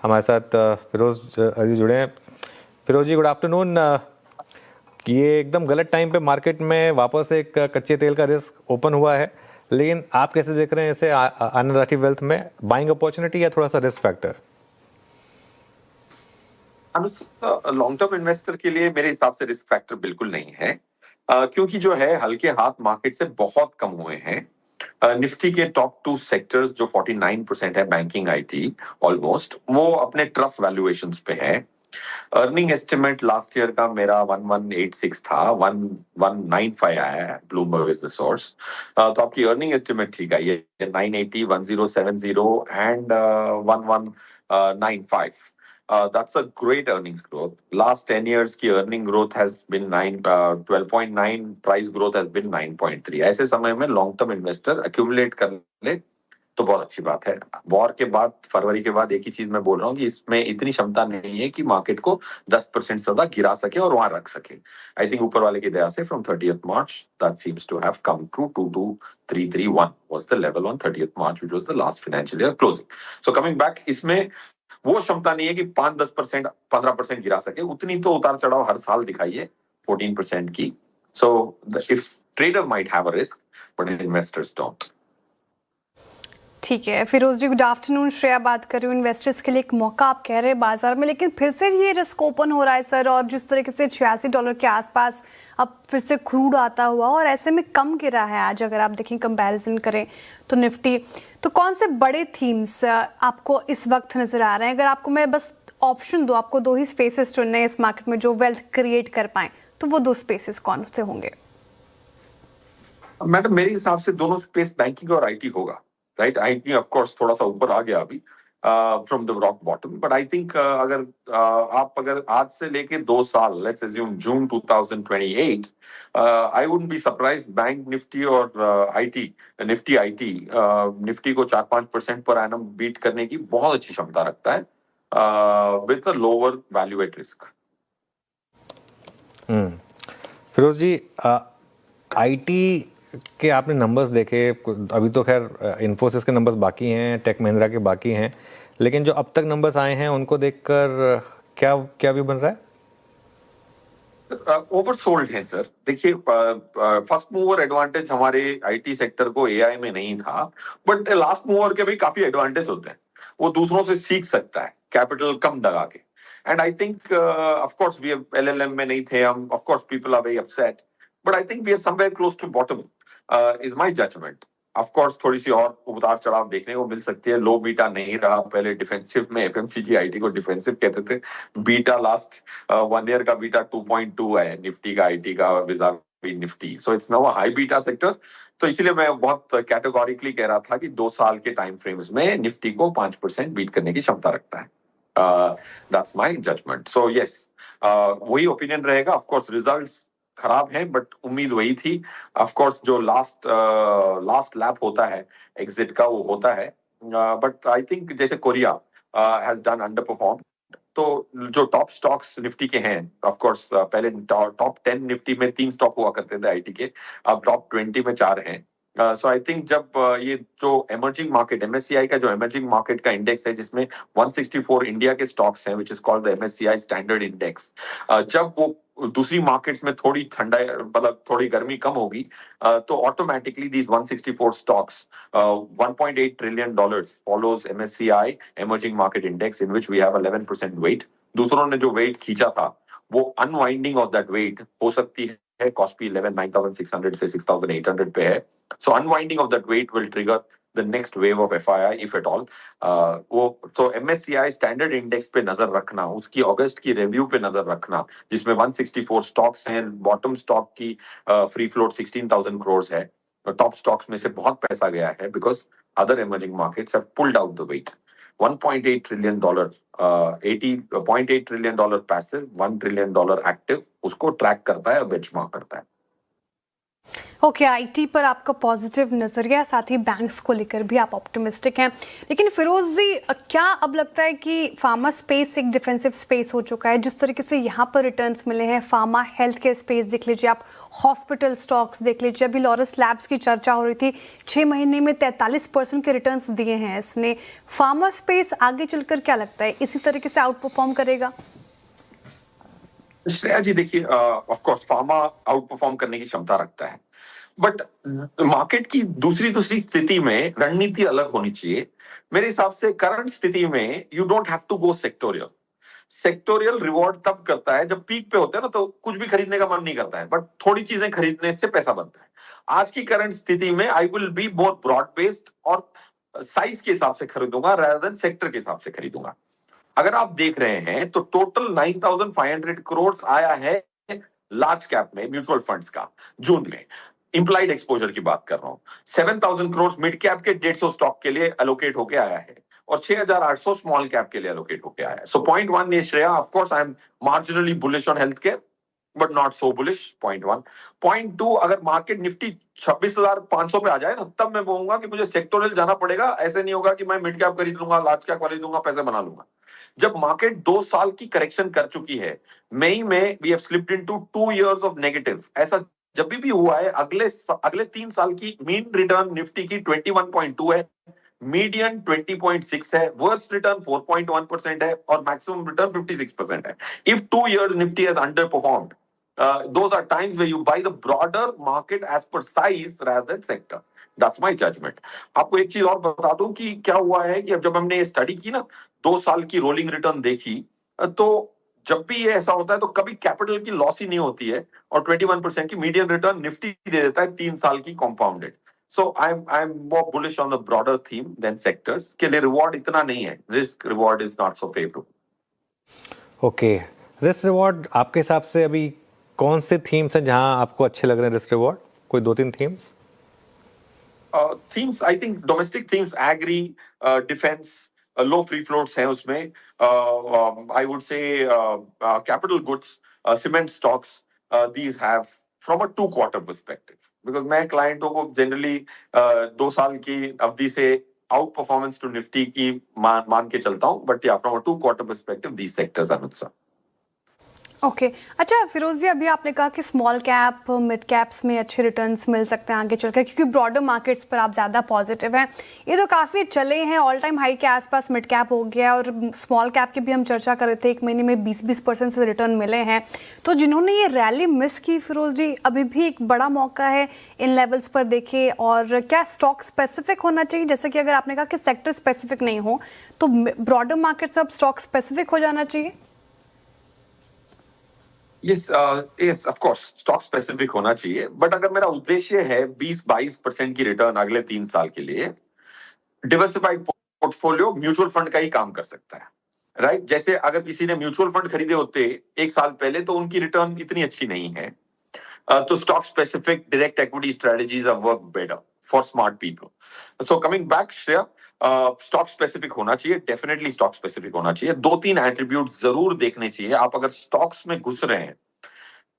हमारे साथ फिरोज अजीज जुड़े हैं। फिरोज जी, गुड आफ्टरनून। ये एकदम गलत टाइम पे मार्केट में वापस एक कच्चे तेल का रिस्क ओपन हुआ है, लेकिन आप कैसे देख रहे हैं इसे आनंद वेल्थ में? बाइंग अपॉर्चुनिटी या थोड़ा सा risk factor? Long term investor के लिए मेरे हिसाब से रिस्क फैक्टर बिल्कुल नहीं है, क्योंकि जो है हल्के हाथ मार्केट से बहुत कम हुए हैं। निफ्टी के टॉप टू सेक्टर्स जो 49% है, बैंकिंग आईटी ऑलमोस्ट, वो अपने ट्रफ वैल्यूएशंस पे है। अर्निंग एस्टिमेट लास्ट ईयर का मेरा 1186 था, 1195 आया है, ब्लूमबर्ग इज द सोर्स। तो आपकी अर्निंग एस्टिमेट ठीक आई है, 980, 1070 and 1195। That's a great earnings growth. Last 10 years की earning growth has been 12.9, price growth has been 9.3. ऐसे समय में long term investor accumulate कर ले तो बहुत अच्छी बात है। वॉर के बाद, फरवरी के बाद एक ही चीज मैं बोल रहा हूँ कि इसमें इतनी क्षमता नहीं है कि मार्केट को 10% से ज्यादा गिरा सके और वहां रख सके। आई थिंक ऊपर वाले की दया से from 30th March that seems to have come true. 22331 was the level on 30th March, which was the last financial year closing. So coming back, इसमें वो क्षमता नहीं है कि 5-10%, 15% गिरा सके। उतनी तो उतार चढ़ाव हर साल दिखाई है 14% की। So if trader might have a risk, but investors don't. ठीक है फिरोज जी, गुड आफ्टरनून। श्रेया बात कर रही हूँ। इन्वेस्टर्स के लिए एक मौका आप कह रहे हैं बाजार में, लेकिन फिर से ये रिस्क ओपन हो रहा है सर, और जिस तरीके से $86 के आसपास अब फिर से क्रूड आता हुआ, और ऐसे में कम गिरा है आज अगर आप देखें, कंपैरिजन करें तो निफ्टी। तो कौन से बड़े थीम्स आपको इस वक्त नजर आ रहे हैं? अगर आपको मैं बस ऑप्शन दूं, आपको दो ही स्पेसेस चुनने हैं इस मार्केट में जो वेल्थ क्रिएट कर पाए, तो वो दो स्पेसेस कौन से होंगे? मैडम, मेरे हिसाब से दोनों स्पेस, बैंकिंग और आईटी होगा। राइट, आईटी ऑफ कोर्स थोड़ा सा ऊपर आ गया अभी from the rock bottom, but I think अगर आज से लेके 2 साल, let's assume June 2028, I wouldn't be surprise bank Nifty और आईटी, निफ्टी आईटी, निफ्टी को 4-5% पर एनम बीट करने की बहुत अच्छी क्षमता रखता है with a lower value at risk. Firoz ji, IT के आपने नंबर्स देखे? अभी तो खैर इन्फोसिस के नंबर्स बाकी हैं, टेक महिंद्रा के बाकी हैं, लेकिन जो अब तक नंबर्स आए हैं उनको देखकर क्या क्या व्यू बन रहा है? ओवरसोल्ड है सर। देखिए, फर्स्ट मूवर एडवांटेज हमारे आईटी सेक्टर को एआई में नहीं था, बट लास्ट मूवर के भी काफी एडवांटेज होते हैं। वो दूसरों से सीख सकता है कैपिटल कम लगा के। And I think of course we LLM में नहीं थे हम, of course people are very upset, but I think we are somewhere close to bottom, is my judgement. Of course थोड़ी सी और उतार चढ़ाव देखने को मिल सकती है। लो बीटा नहीं रहा, पहले डिफेंसिव में एफएमसीजी आईटी को डिफेंसिव कहते थे। बीटा लास्ट 1 ईयर का बीटा 2.2 है निफ्टी का, आईटी का vis-a-vis Nifty, so it's now a high beta sector. तो इसीलिए मैं बहुत कैटेगोरिकली कह रहा था कि 2 साल के टाइम फ्रेम्स में निफ्टी को 5% बीट करने की क्षमता रखता है। That's my judgement. So yes, वही ओपिनियन रहेगा। ऑफ कोर्स रिजल्ट्स खराब हैं, बट उम्मीद वही थी। ऑफ कोर्स जो लास्ट लैप होता है एग्जिट का, वो होता है, बट आई थिंक जैसे Korea has done under perform. तो जो टॉप स्टॉक्स निफ्टी के हैं, ऑफ कोर्स पहले टॉप 10 निफ्टी में 3 स्टॉक हुआ करते थे आईटी के, अब टॉप 20 में 4 हैं। सो आई थिंक जब ये जो एमर्जिंग मार्केट, एमएससीआई का जो एमर्जिंग मार्केट का इंडेक्स है, जिसमें 164 इंडिया के स्टॉक्स हैं, which is called the MSCI standard index, जब वो दूसरी मार्केट्स में थोड़ी ठंडा, मतलब थोड़ी गर्मी कम होगी, तो automatically these 164 stocks, $1.8 trillion follows MSCI emerging market index in which we have 11% weight. दूसरों ने जो वेट खींचा था, वो अनवाइंडिंग ऑफ दैट वेट हो सकती है। कॉस्पी 9,600 से 6,800 पे है। So unwinding of that weight will trigger the next wave of FII if at all. वो तो MSCI स्टैंडर्ड इंडेक्स पे नजर रखना, उसकी अगस्त की रिव्यू पे नजर रखना, जिसमें 164 स्टॉक्स हैं। बॉटम स्टॉक की फ्री फ्लोट 16,000 करोड़ है। टॉप स्टॉक्स में से बहुत पैसा गया है because other emerging markets have pulled out the weight. $1.8 trillion, $80.8 trillion passive, $1 trillion active, उसको ट्रैक करता है, बेंचमार्क करता है। ओके, आईटी पर आपका पॉजिटिव नजरिया, साथ ही बैंक्स को लेकर भी आप ऑप्टिमिस्टिक हैं। लेकिन फिरोज जी, क्या अब लगता है कि फार्मा स्पेस एक डिफेंसिव स्पेस हो चुका है? जिस तरीके से यहाँ पर रिटर्न्स मिले हैं, फार्मा हेल्थ केयर स्पेस देख लीजिए आप, हॉस्पिटल स्टॉक्स देख लीजिए, अभी लॉरस लैब्स की चर्चा हो रही थी, 6 महीने में 43% के रिटर्न्स दिए हैं इसने। फार्मा स्पेस आगे चलकर क्या लगता है इसी तरीके से आउट परफॉर्म करेगा? श्रेया जी देखिए, of course pharma out perform करने की क्षमता रखता है, बट मार्केट की दूसरी दूसरी स्थिति में रणनीति अलग होनी चाहिए। मेरे हिसाब से करंट स्थिति में you don't have to go sectoral. Sectoral reward तब करता है जब पीक पे होते हैं ना, तो कुछ भी खरीदने का मन नहीं करता है, बट थोड़ी चीजें खरीदने से पैसा बनता है। आज की करंट स्थिति में I will be more broad based और साइज के हिसाब से खरीदूंगा rather देन सेक्टर के हिसाब से खरीदूंगा। अगर आप देख रहे हैं तो टोटल 9,500 करोड़ आया है लार्ज कैप में म्यूचुअल फंड्स का जून में। इंप्लाइड एक्सपोजर की बात कर रहा हूं। 7,000 करोड़ मिड कैप के 150 स्टॉक के लिए एलोकेट होके आया है और 6,800 स्मॉल कैप के लिए एलोकेट होके आया है। सो पॉइंट वन ये Shreya, of course I am marginally bullish on health care but not so bullish, point one. Point two, अगर मार्केट निफ्टी 26,500 पे आ जाए ना, तब मैं बोलूंगा कि मुझे सेक्टोरियल जाना पड़ेगा। ऐसे नहीं होगा कि मैं मिड कैप खरीद लूंगा, लार्ज कैप खरीद लूंगा, पैसे बना लूंगा। जब मार्केट 2 साल की करेक्शन कर चुकी है, मई में we have slipped into 2 years of negative, ऐसा जब भी हुआ है, अगले 3 साल की मीन रिटर्न निफ्टी की 21.2 है, मीडियन 20.6 है, वर्स्ट रिटर्न 4.1% है और मैक्सिमम रिटर्न 56% है। If 2 years Nifty has under performed, those are times where you buy the broader market as per size rather than sector. That's my judgment. आपको एक चीज और बता दूं कि क्या हुआ है कि अब जब हमने ये स्टडी की ना, 2 साल की रोलिंग रिटर्न देखी, तो जब भी ये ऐसा होता है तो कभी कैपिटल की लॉस ही नहीं होती है और 21% की मीडियन रिटर्न निफ्टी दे देता है 3 साल की compounded. So I am more bullish on the broader theme than sectors के लिए। रिवॉर्ड इतना नहीं है, risk reward is not so favourable. Okay, risk reward आपके हिसाब से अभी कौन से थीम्स हैं जहां आपको अच्छे लग रहे हैं रिस्क रिवॉर्ड? कोई 2-3 themes? Themes I think domestic themes, agri, defence, low free floats हैं उसमें। I would say capital goods, cement stocks, these have from a 2 quarter perspective, because मैं क्लाइंटों को जनरली 2 साल की अवधि से आउट परफॉर्मेंस टू निफ्टी की मान के चलता हूं, बट या from a 2 quarter perspective these sectors are नुकसान। ओके, अच्छा फिरोज जी, अभी आपने कहा कि स्मॉल कैप मिड कैप्स में अच्छे रिटर्न्स मिल सकते हैं आगे चलकर, क्योंकि ब्रॉडर मार्केट्स पर आप ज़्यादा पॉजिटिव हैं। ये तो काफ़ी चले हैं, ऑल टाइम हाई के आसपास मिड कैप हो गया, और स्मॉल कैप की भी हम चर्चा कर रहे थे, 1 महीने में 20% से रिटर्न मिले हैं। तो जिन्होंने ये रैली मिस की फिरोज जी, अभी भी एक बड़ा मौका है इन लेवल्स पर देखे। और क्या स्टॉक स्पेसिफिक होना चाहिए? जैसे कि अगर आपने कहा कि सेक्टर स्पेसिफिक नहीं हो, तो ब्रॉडर मार्केट से अब स्टॉक स्पेसिफिक हो जाना चाहिए? Yes of course stock specific होना चाहिए, बट अगर मेरा उद्देश्य है 20-22% की रिटर्न अगले 3 साल के लिए, डिवर्सिफाइड पोर्टफोलियो म्यूचुअल फंड का ही काम कर सकता है, राइट? जैसे अगर किसी ने म्यूचुअल फंड खरीदे होते 1 साल पहले, तो उनकी रिटर्न इतनी अच्छी नहीं है। तो stock specific direct equity strategies are work better for smart people. So coming back Shreya, stock specific होना चाहिए, डेफिनेटली स्टॉक स्पेसिफिक होना चाहिए। 2-3 एट्रीब्यूट जरूर देखने चाहिए। आप अगर स्टॉक्स में घुस रहे हैं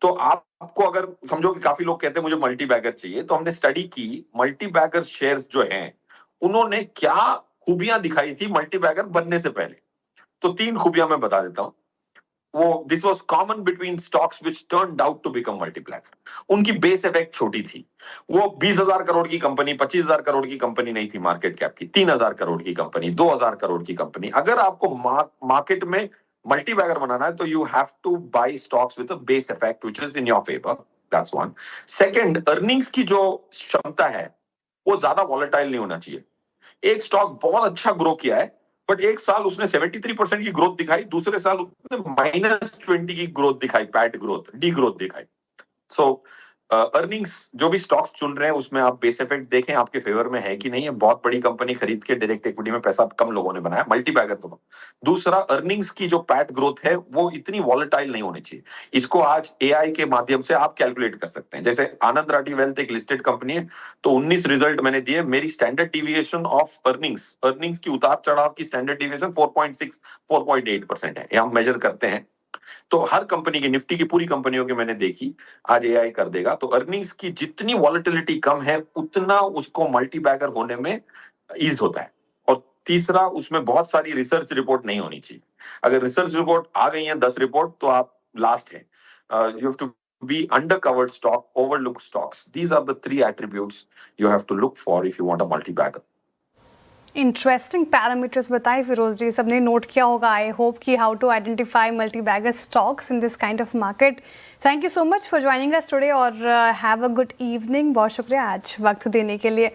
तो आपको, अगर समझो कि काफी लोग कहते हैं मुझे मल्टी बैगर चाहिए, तो हमने स्टडी की मल्टी बैगर शेयर्स जो हैं उन्होंने क्या खूबियां दिखाई थी मल्टी बैगर बनने से पहले। तो 3 खूबियां मैं बता देता हूं। वो this was common between stocks which turned out to become multiplier. उनकी बेस इफेक्ट छोटी थी। वो 20,000 करोड़ की कंपनी, 25,000 करोड़ की कंपनी नहीं थी मार्केट कैप की, 3,000 करोड़ की कंपनी, 2,000 करोड़ की कंपनी। अगर आपको मार्केट में मल्टी बैगर बनाना है तो you have to buy stocks with a base effect which is in your favour. That's one. Second, earnings की जो क्षमता है वो ज्यादा वॉलेटाइल नहीं होना चाहिए। एक स्टॉक बहुत अच्छा ग्रो किया है, बट 1 साल उसने 73% की ग्रोथ दिखाई, दूसरे साल उसने -20 की ग्रोथ दिखाई, पैट ग्रोथ, डी ग्रोथ दिखाई। सो अर्निंग्स जो भी स्टॉक्स चुन रहे हैं उसमें आप बेस इफेक्ट देखें आपके फेवर में है कि नहीं है। बहुत बड़ी कंपनी खरीद के डायरेक्ट इक्विटी में पैसा कम लोगों ने बनाया, मल्टी बैगर तो। दूसरा, अर्निंग्स की जो पैट ग्रोथ है वो इतनी वॉलेटाइल नहीं होनी चाहिए। इसको आज एआई के माध्यम से आप कैलकुलेट कर सकते हैं। जैसे आनंद राठी वेल्थ एक लिस्टेड कंपनी है, तो 19 रिजल्ट मैंने दिए, मेरी स्टैंडर्ड डिविएशन ऑफ अर्निंग्स की उतार चढ़ाव की स्टैंडर्ड डिविएशन 4.6 4.8% है, ये हम मेजर करते हैं तो हर कंपनी की, निफ्टी की पूरी कंपनियों की मैंने देखी, आज एआई कर देगा। तो अर्निंग्स की जितनी वॉलेटिलिटी कम है उतना उसको मल्टी बैगर होने में ईज होता है। और तीसरा, उसमें बहुत सारी रिसर्च रिपोर्ट नहीं होनी चाहिए। अगर रिसर्च रिपोर्ट आ गई है 10 रिपोर्ट तो आप लास्ट है। You have to be under covered stock, overlook stocks. These are the 3 attributes you have to look for if you want a multi bagger. Interesting parameters बताए फिरोज जी, सबने नोट किया होगा। I hope कि how to identify multi bagger stocks in this kind of market. Thank you so much for joining us today और have a good evening. बहुत शुक्रिया आज वक्त देने के लिए।